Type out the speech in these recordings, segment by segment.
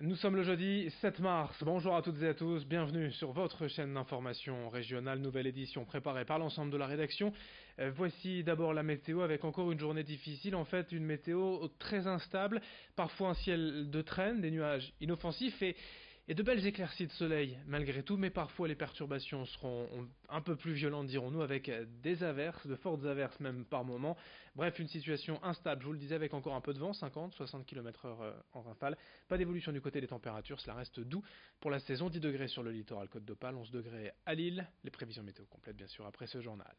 Nous sommes le jeudi 7 mars. Bonjour à toutes et à tous. Bienvenue sur votre chaîne d'information régionale. Nouvelle édition préparée par l'ensemble de la rédaction. Voici d'abord la météo avec encore une journée difficile. En fait, une météo très instable. Parfois un ciel de traîne, des nuages inoffensifs et de belles éclaircies de soleil malgré tout, mais parfois les perturbations seront un peu plus violentes, dirons-nous, avec des averses, de fortes averses même par moment. Bref, une situation instable, je vous le disais, avec encore un peu de vent, 50-60 km/h en rafale. Pas d'évolution du côté des températures, cela reste doux pour la saison. 10 degrés sur le littoral Côte d'Opale, 11 degrés à Lille. Les prévisions météo complètes, bien sûr, après ce journal.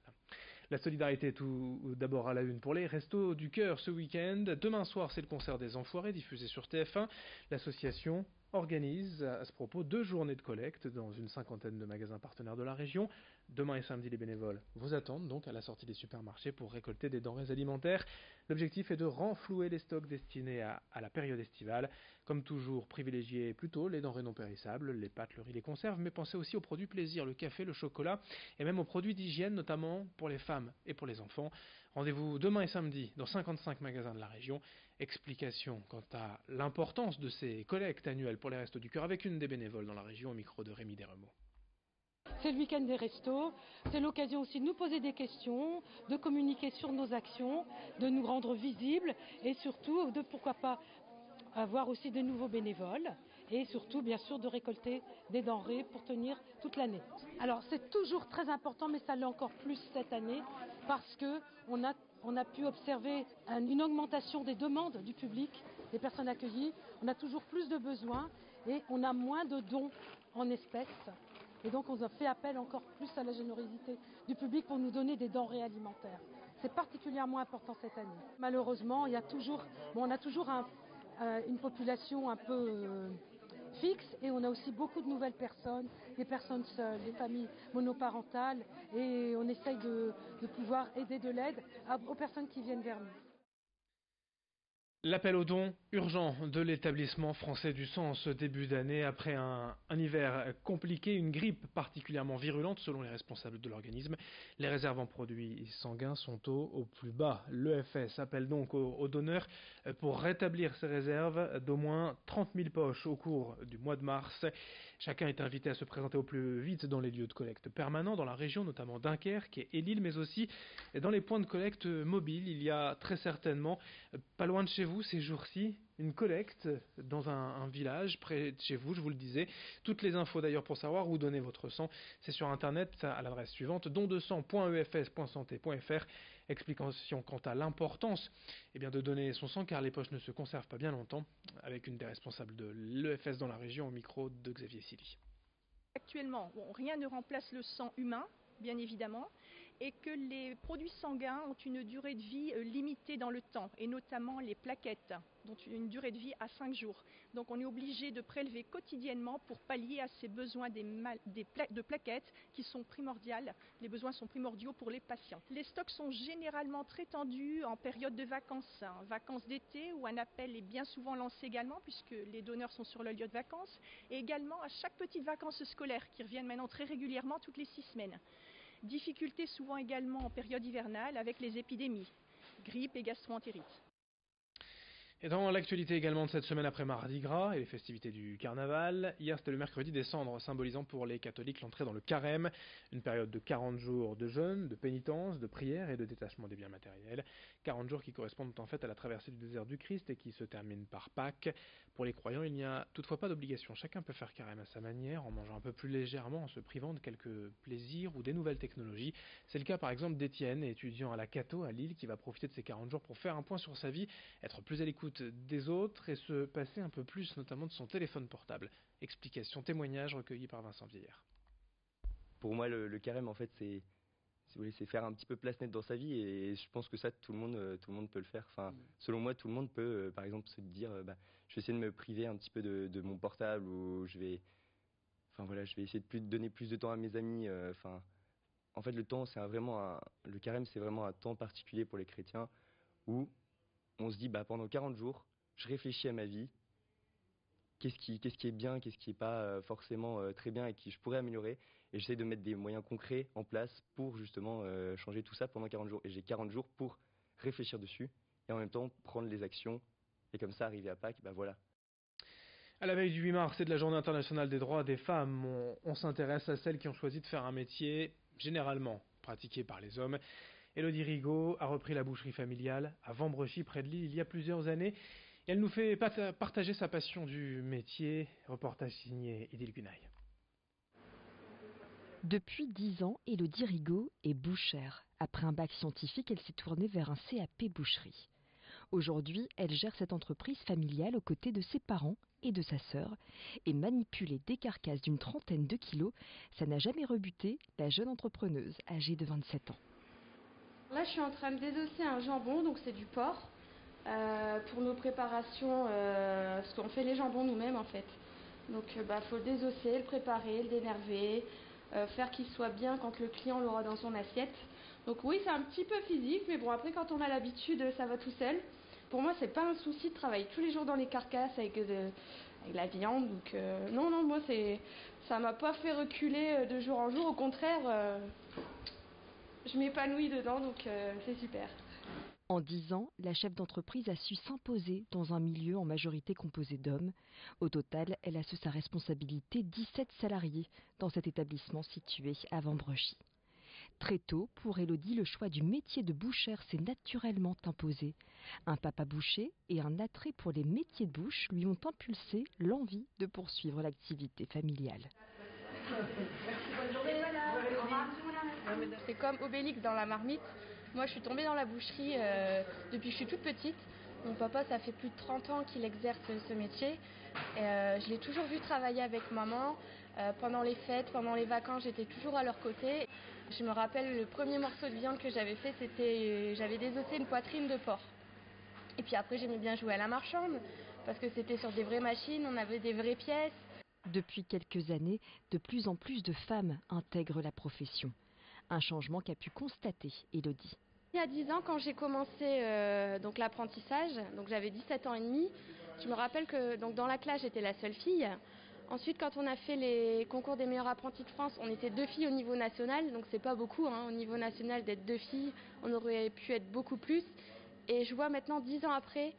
La solidarité tout d'abord à la une pour les Restos du Cœur ce week-end. Demain soir, c'est le concert des Enfoirés diffusé sur TF1. L'association organise à ce propos 2 journées de collecte dans une cinquantaine de magasins partenaires de la région. Demain et samedi, les bénévoles vous attendent donc à la sortie des supermarchés pour récolter des denrées alimentaires. L'objectif est de renflouer les stocks destinés à la période estivale. Comme toujours, privilégier plutôt les denrées non périssables, les pâtes, le riz, les conserves, mais pensez aussi aux produits plaisir, le café, le chocolat et même aux produits d'hygiène, notamment pour les femmes et pour les enfants. Rendez-vous demain et samedi dans 55 magasins de la région. Explication quant à l'importance de ces collectes annuelles pour les Restos du Cœur avec une des bénévoles dans la région au micro de Rémi Desremeaux. C'est le week-end des restos, c'est l'occasion aussi de nous poser des questions, de communiquer sur nos actions, de nous rendre visibles et surtout de pourquoi pas avoir aussi de nouveaux bénévoles et surtout bien sûr de récolter des denrées pour tenir toute l'année. Alors c'est toujours très important mais ça l'est encore plus cette année parce que on a pu observer une augmentation des demandes du public, des personnes accueillies, on a toujours plus de besoins et on a moins de dons en espèces. Et donc on a fait appel encore plus à la générosité du public pour nous donner des denrées alimentaires. C'est particulièrement important cette année. Malheureusement, on a toujours une population un peu fixe et on a aussi beaucoup de nouvelles personnes, des personnes seules, des familles monoparentales et on essaye de pouvoir aider de l'aide aux personnes qui viennent vers nous. L'appel aux dons urgent de l'établissement français du sang en ce début d'année après un hiver compliqué, une grippe particulièrement virulente selon les responsables de l'organisme. Les réserves en produits sanguins sont au plus bas. L'EFS appelle donc aux donneurs pour rétablir ces réserves d'au moins 30 000 poches au cours du mois de mars. Chacun est invité à se présenter au plus vite dans les lieux de collecte permanents dans la région, notamment Dunkerque et Lille, mais aussi dans les points de collecte mobiles. Il y a très certainement, pas loin de chez vous, ces jours-ci, une collecte dans un village près de chez vous, je vous le disais. Toutes les infos d'ailleurs pour savoir où donner votre sang, c'est sur internet à l'adresse suivante dondesang.efs.santé.fr. Explication quant à l'importance de donner son sang car les poches ne se conservent pas bien longtemps, avec une des responsables de l'EFS dans la région au micro de Xavier Silly. Actuellement, rien ne remplace le sang humain, bien évidemment, et que les produits sanguins ont une durée de vie limitée dans le temps, et notamment les plaquettes, dont une durée de vie à 5 jours. Donc on est obligé de prélever quotidiennement pour pallier à ces besoins de plaquettes qui sont primordiales. Les besoins sont primordiaux pour les patients. Les stocks sont généralement très tendus en période de vacances, vacances d'été, où un appel est bien souvent lancé également, puisque les donneurs sont sur le lieu de vacances, et également à chaque petite vacances scolaires qui reviennent maintenant très régulièrement toutes les 6 semaines. Difficultés souvent également en période hivernale avec les épidémies, grippe et gastroentérite. Et dans l'actualité également de cette semaine après Mardi Gras et les festivités du Carnaval, hier c'était le mercredi des cendres, symbolisant pour les catholiques l'entrée dans le carême, une période de 40 jours de jeûne, de pénitence, de prière et de détachement des biens matériels. 40 jours qui correspondent en fait à la traversée du désert du Christ et qui se terminent par Pâques. Pour les croyants, il n'y a toutefois pas d'obligation, chacun peut faire carême à sa manière, en mangeant un peu plus légèrement, en se privant de quelques plaisirs ou des nouvelles technologies. C'est le cas par exemple d'Étienne, étudiant à la Cato à Lille, qui va profiter de ces 40 jours pour faire un point sur sa vie, être plus à l'écoute des autres et se passer un peu plus notamment de son téléphone portable. Explication, témoignage recueilli par Vincent Vieillard. Pour moi, le carême, en fait, c'est faire un petit peu place nette dans sa vie et je pense que ça, tout le monde peut le faire. Enfin, selon moi, tout le monde peut, par exemple, se dire, je vais essayer de me priver un petit peu de mon portable ou je vais essayer de donner plus de temps à mes amis. En fait, le temps, le carême, c'est vraiment un temps particulier pour les chrétiens où on se dit, pendant 40 jours, je réfléchis à ma vie, qu'est-ce qui est bien, qu'est-ce qui est pas forcément très bien et qui je pourrais améliorer. Et j'essaie de mettre des moyens concrets en place pour justement changer tout ça pendant 40 jours. Et j'ai 40 jours pour réfléchir dessus et en même temps prendre les actions et comme ça arriver à Pâques, voilà. À la veille du 8 mars et de la Journée internationale des droits des femmes, on s'intéresse à celles qui ont choisi de faire un métier généralement pratiqué par les hommes. Élodie Rigaud a repris la boucherie familiale à Vambrechy, près de Lille, il y a plusieurs années. Et elle nous fait partager sa passion du métier. Reportage signé Idil Gunay. Depuis 10 ans, Élodie Rigaud est bouchère. Après un bac scientifique, elle s'est tournée vers un CAP boucherie. Aujourd'hui, elle gère cette entreprise familiale aux côtés de ses parents et de sa sœur. Et manipuler des carcasses d'une trentaine de kilos, ça n'a jamais rebuté la jeune entrepreneuse âgée de 27 ans. Là, je suis en train de désosser un jambon, donc c'est du porc, pour nos préparations, parce qu'on fait les jambons nous-mêmes en fait. Donc, faut le désosser, le préparer, le dénerver, faire qu'il soit bien quand le client l'aura dans son assiette. Donc oui, c'est un petit peu physique, mais bon, après quand on a l'habitude, ça va tout seul. Pour moi, c'est pas un souci de travailler tous les jours dans les carcasses avec la viande. Donc non, moi ça m'a pas fait reculer de jour en jour. Au contraire, je m'épanouis dedans, donc c'est super. En 10 ans, la chef d'entreprise a su s'imposer dans un milieu en majorité composé d'hommes. Au total, elle a sous sa responsabilité 17 salariés dans cet établissement situé à Vambrechy. Très tôt, pour Élodie, le choix du métier de bouchère s'est naturellement imposé. Un papa boucher et un attrait pour les métiers de bouche lui ont impulsé l'envie de poursuivre l'activité familiale. C'est comme Obélix dans la marmite. Moi, je suis tombée dans la boucherie depuis que je suis toute petite. Mon papa, ça fait plus de 30 ans qu'il exerce ce métier. Je l'ai toujours vu travailler avec maman. Pendant les fêtes, pendant les vacances, j'étais toujours à leur côté. Je me rappelle, le premier morceau de viande que j'avais fait, j'avais désossé une poitrine de porc. Et puis après, j'aimais bien jouer à la marchande, parce que c'était sur des vraies machines, on avait des vraies pièces. Depuis quelques années, de plus en plus de femmes intègrent la profession. Un changement qu'a pu constater Élodie. Il y a 10 ans, quand j'ai commencé l'apprentissage, donc j'avais 17 ans et demi, je me rappelle que dans la classe, j'étais la seule fille. Ensuite, quand on a fait les concours des meilleurs apprentis de France, on était 2 filles au niveau national, donc c'est pas beaucoup au niveau national d'être 2 filles, on aurait pu être beaucoup plus. Et je vois maintenant, 10 ans après,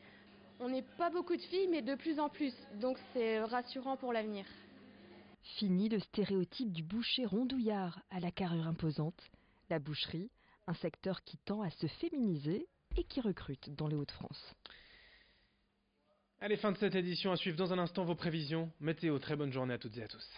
on n'est pas beaucoup de filles, mais de plus en plus, donc c'est rassurant pour l'avenir. Fini le stéréotype du boucher rondouillard à la carrure imposante. La boucherie, un secteur qui tend à se féminiser et qui recrute dans les Hauts-de-France. Allez, fin de cette édition, à suivre dans un instant vos prévisions. Météo, très bonne journée à toutes et à tous.